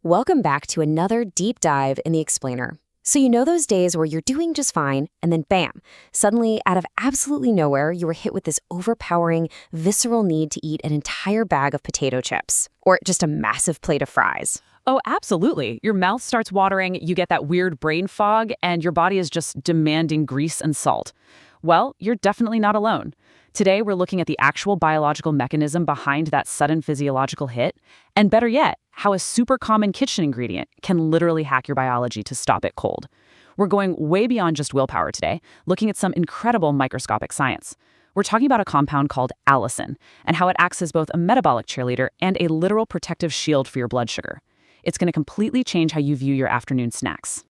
Welcome back to another deep dive in the explainer. So you know those days where you're doing just fine, and then bam, suddenly out of absolutely nowhere, you were hit with this overpowering, visceral need to eat an entire bag of potato chips, or just a massive plate of fries. Oh, absolutely. Your mouth starts watering, you get that weird brain fog, and your body is just demanding grease and salt. Well, you're definitely not alone. Today, we're looking at the actual biological mechanism behind that sudden physiological hit, and better yet, how a super common kitchen ingredient can literally hack your biology to stop it cold. We're going way beyond just willpower today, looking at some incredible microscopic science. We're talking about a compound called allicin, and how it acts as both a metabolic cheerleader and a literal protective shield for your blood sugar. It's going to completely change how you view your afternoon snacks.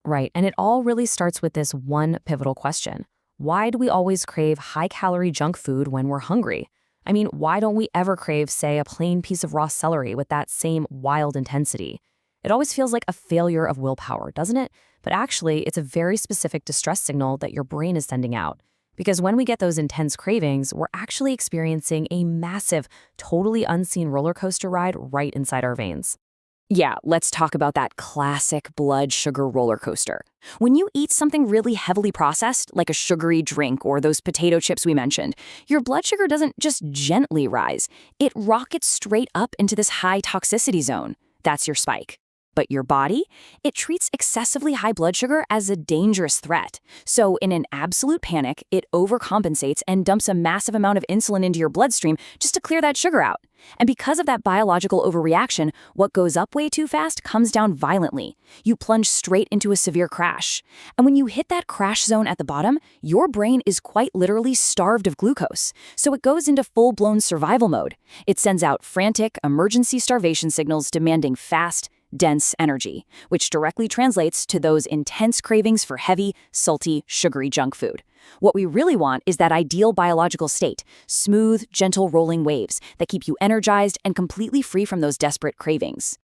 Right, and it all really starts with this one pivotal question. Why do we always crave high-calorie junk food when we're hungry? I mean, why don't we ever crave, say, a plain piece of raw celery with that same wild intensity? It always feels like a failure of willpower, doesn't it? But actually, it's a very specific distress signal that your brain is sending out. Because when we get those intense cravings, we're actually experiencing a massive, totally unseen roller coaster ride right inside our veins. Yeah, let's talk about that classic blood sugar roller coaster. When you eat something really heavily processed, like a sugary drink or those potato chips we mentioned, your blood sugar doesn't just gently rise. It rockets straight up into this high toxicity zone. That's your spike. But your body, it treats excessively high blood sugar as a dangerous threat. So in an absolute panic, it overcompensates and dumps a massive amount of insulin into your bloodstream just to clear that sugar out. And because of that biological overreaction, what goes up way too fast comes down violently. You plunge straight into a severe crash. And when you hit that crash zone at the bottom, your brain is quite literally starved of glucose. So it goes into full-blown survival mode. It sends out frantic, emergency starvation signals demanding fast, dense energy, which directly translates to those intense cravings for heavy, salty, sugary junk food. What we really want is that ideal biological state, smooth, gentle rolling waves that keep you energized and completely free from those desperate cravings.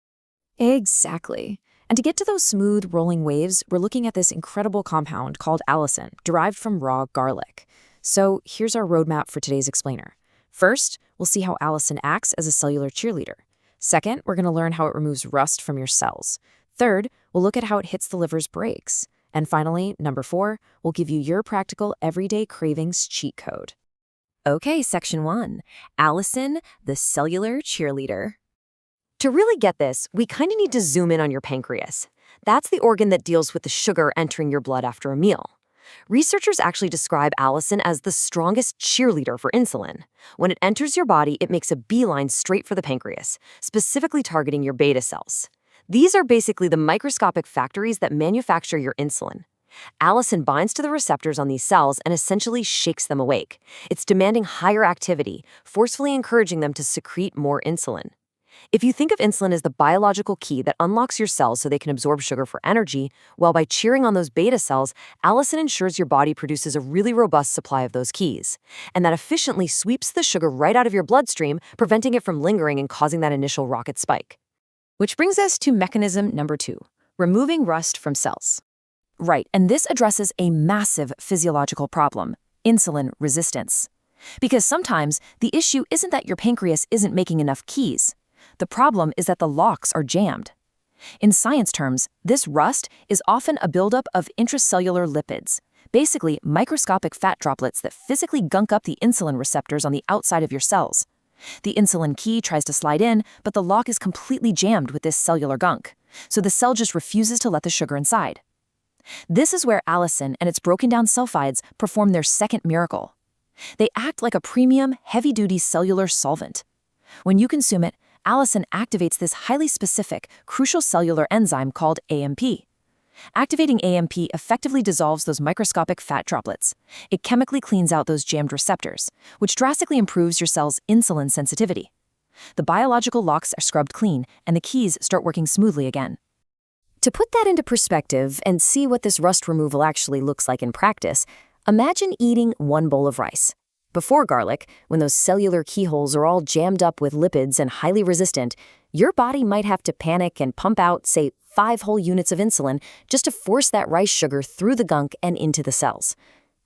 Exactly. And to get to those smooth rolling waves, we're looking at this incredible compound called allicin, derived from raw garlic. So here's our roadmap for today's explainer. First, we'll see how allicin acts as a cellular cheerleader. Second, we're going to learn how it removes rust from your cells. Third, we'll look at how it hits the liver's brakes. And finally, number 4, we'll give you your practical everyday cravings cheat code. Okay, section 1. Allicin, the cellular cheerleader. To really get this, we kind of need to zoom in on your pancreas. That's the organ that deals with the sugar entering your blood after a meal. Researchers actually describe allicin as the strongest cheerleader for insulin. When it enters your body, it makes a beeline straight for the pancreas, specifically targeting your beta cells. These are basically the microscopic factories that manufacture your insulin. Allicin binds to the receptors on these cells and essentially shakes them awake. It's demanding higher activity, forcefully encouraging them to secrete more insulin. If you think of insulin as the biological key that unlocks your cells so they can absorb sugar for energy, well, by cheering on those beta cells, allicin ensures your body produces a really robust supply of those keys. And that efficiently sweeps the sugar right out of your bloodstream, preventing it from lingering and causing that initial rocket spike. Which brings us to mechanism number 2, removing rust from cells. Right, and this addresses a massive physiological problem, insulin resistance. Because sometimes the issue isn't that your pancreas isn't making enough keys. The problem is that the locks are jammed. In science terms, this rust is often a buildup of intracellular lipids, basically microscopic fat droplets that physically gunk up the insulin receptors on the outside of your cells. The insulin key tries to slide in, but the lock is completely jammed with this cellular gunk, so the cell just refuses to let the sugar inside. This is where allicin and its broken-down sulfides perform their second miracle. They act like a premium, heavy-duty cellular solvent. When you consume it, allicin activates this highly specific, crucial cellular enzyme called AMP. Activating AMP effectively dissolves those microscopic fat droplets. It chemically cleans out those jammed receptors, which drastically improves your cell's insulin sensitivity. The biological locks are scrubbed clean, and the keys start working smoothly again. To put that into perspective and see what this rust removal actually looks like in practice, imagine eating one bowl of rice. Before garlic, when those cellular keyholes are all jammed up with lipids and highly resistant, your body might have to panic and pump out, say, 5 whole units of insulin just to force that rice sugar through the gunk and into the cells.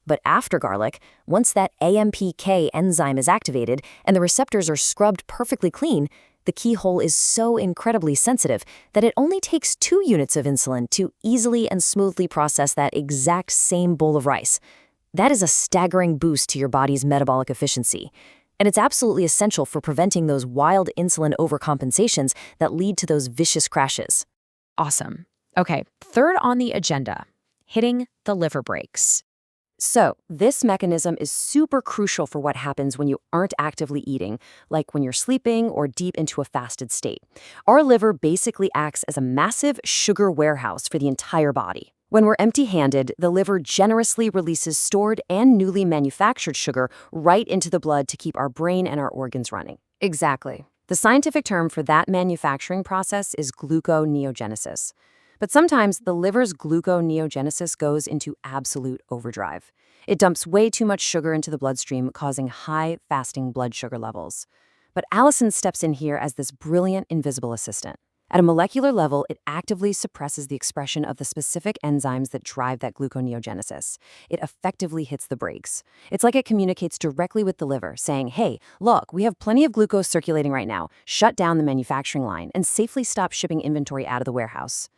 But after garlic, once that AMPK enzyme is activated and the receptors are scrubbed perfectly clean, The keyhole is so incredibly sensitive that it only takes 2 units of insulin to easily and smoothly process that exact same bowl of rice. That is a staggering boost to your body's metabolic efficiency. And it's absolutely essential for preventing those wild insulin overcompensations that lead to those vicious crashes. Awesome. Okay, third on the agenda, hitting the liver brakes. So, this mechanism is super crucial for what happens when you aren't actively eating, like when you're sleeping or deep into a fasted state. Our liver basically acts as a massive sugar warehouse for the entire body. When we're empty-handed, the liver generously releases stored and newly manufactured sugar right into the blood to keep our brain and our organs running. Exactly. The scientific term for that manufacturing process is gluconeogenesis. But sometimes the liver's gluconeogenesis goes into absolute overdrive. It dumps way too much sugar into the bloodstream, causing high fasting blood sugar levels. But allicin steps in here as this brilliant invisible assistant. At a molecular level, it actively suppresses the expression of the specific enzymes that drive that gluconeogenesis. It effectively hits the brakes. It's like it communicates directly with the liver, saying, hey, look, we have plenty of glucose circulating right now. Shut down the manufacturing line and safely stop shipping inventory out of the warehouse.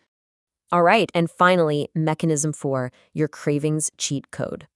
All right, and finally, mechanism 4, your cravings cheat code.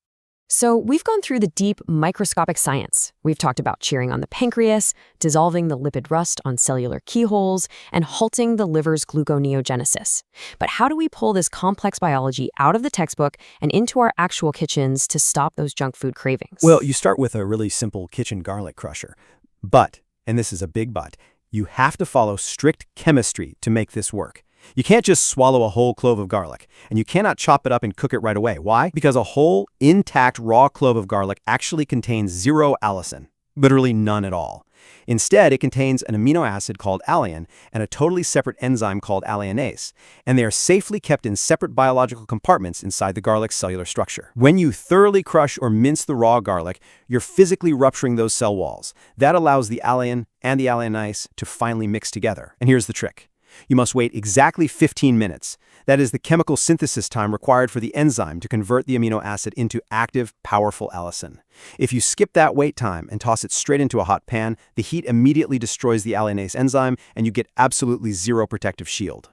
So we've gone through the deep microscopic science. We've talked about cheering on the pancreas, dissolving the lipid rust on cellular keyholes, and halting the liver's gluconeogenesis. But how do we pull this complex biology out of the textbook and into our actual kitchens to stop those junk food cravings? Well, you start with a really simple kitchen garlic crusher. But, and this is a big but, you have to follow strict chemistry to make this work. You can't just swallow a whole clove of garlic, and you cannot chop it up and cook it right away. Why? Because a whole, intact, raw clove of garlic actually contains 0 allicin, literally none at all. Instead, it contains an amino acid called alliin and a totally separate enzyme called alliinase, and they are safely kept in separate biological compartments inside the garlic's cellular structure. When you thoroughly crush or mince the raw garlic, you're physically rupturing those cell walls. That allows the alliin and the alliinase to finally mix together. And here's the trick. You must wait exactly 15 minutes. That is the chemical synthesis time required for the enzyme to convert the amino acid into active, powerful allicin. If you skip that wait time and toss it straight into a hot pan, the heat immediately destroys the alliinase enzyme and you get absolutely 0 protective shield.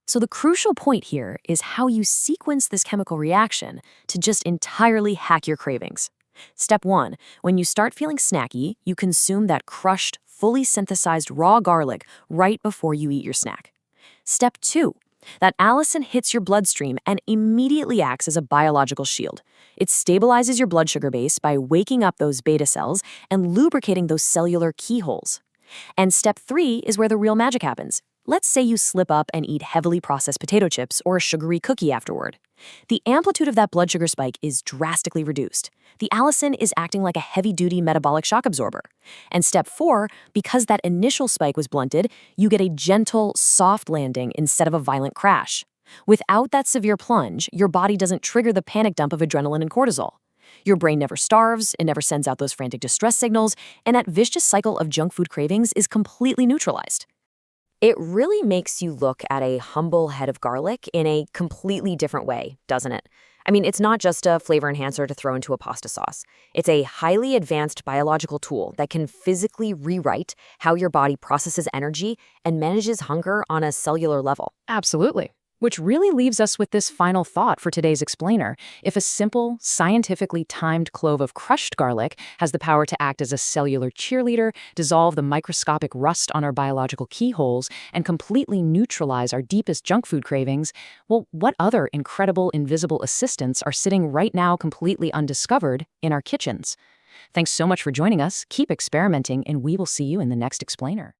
So the crucial point here is how you sequence this chemical reaction to just entirely hack your cravings. Step 1, when you start feeling snacky, you consume that crushed, fully synthesized raw garlic right before you eat your snack. Step 2, that allicin hits your bloodstream and immediately acts as a biological shield. It stabilizes your blood sugar base by waking up those beta cells and lubricating those cellular keyholes. And step 3 is where the real magic happens. Let's say you slip up and eat heavily processed potato chips or a sugary cookie afterward. The amplitude of that blood sugar spike is drastically reduced. The allicin is acting like a heavy-duty metabolic shock absorber. And step 4, because that initial spike was blunted, you get a gentle, soft landing instead of a violent crash. Without that severe plunge, your body doesn't trigger the panic dump of adrenaline and cortisol. Your brain never starves, it never sends out those frantic distress signals, and that vicious cycle of junk food cravings is completely neutralized. It really makes you look at a humble head of garlic in a completely different way, doesn't it? I mean, it's not just a flavor enhancer to throw into a pasta sauce. It's a highly advanced biological tool that can physically rewrite how your body processes energy and manages hunger on a cellular level. Absolutely. Which really leaves us with this final thought for today's explainer. If a simple, scientifically timed clove of crushed garlic has the power to act as a cellular cheerleader, dissolve the microscopic rust on our biological keyholes, and completely neutralize our deepest junk food cravings, well, what other incredible invisible assistants are sitting right now completely undiscovered in our kitchens? Thanks so much for joining us. Keep experimenting, and we will see you in the next explainer.